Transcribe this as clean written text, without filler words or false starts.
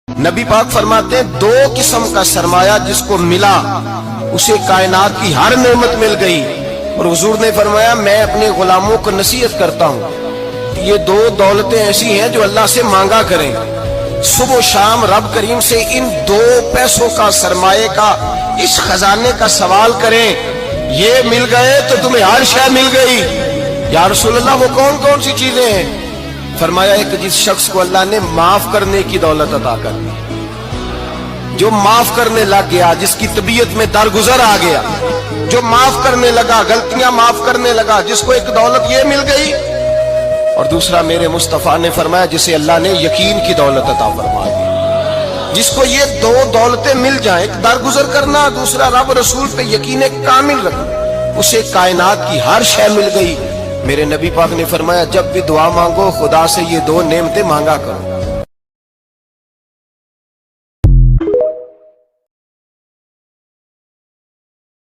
नबी पाक फरमाते हैं दो किस्म का सरमाया जिसको मिला उसे कायनात की हर नेमत मिल गई। और हुजूर ने फरमाया मैं अपने गुलामों को नसीहत करता हूँ ये दो दौलतें ऐसी हैं जो अल्लाह से मांगा करें, सुबह शाम रब करीम से इन दो पैसों का सरमाए का इस खजाने का सवाल करें, ये मिल गए तो तुम्हें हर शय मिल गई। या रसूल अल्लाह वो कौन कौन सी चीजें हैं? फरमाया एक जिस शख्स को अल्लाह ने माफ करने की दौलत अता कर दी, जो माफ करने लग गया, जिसकी तबीयत में दरगुजर आ गया, जो माफ करने लगा, गलतियां माफ करने लगा, जिसको एक दौलत ये मिल गई। और दूसरा मेरे मुस्तफा ने फरमाया जिसे अल्लाह ने यकीन की दौलत अता फरमा दी। जिसको ये दो दौलतें मिल जाएं, एक दरगुजर करना, दूसरा रब रसूल पे यकीन कामिल रखना, उसे कायनात की हर शय मिल गई। मेरे नबी पाक ने फरमाया जब भी दुआ मांगो खुदा से ये दो नेमतें मांगा करो।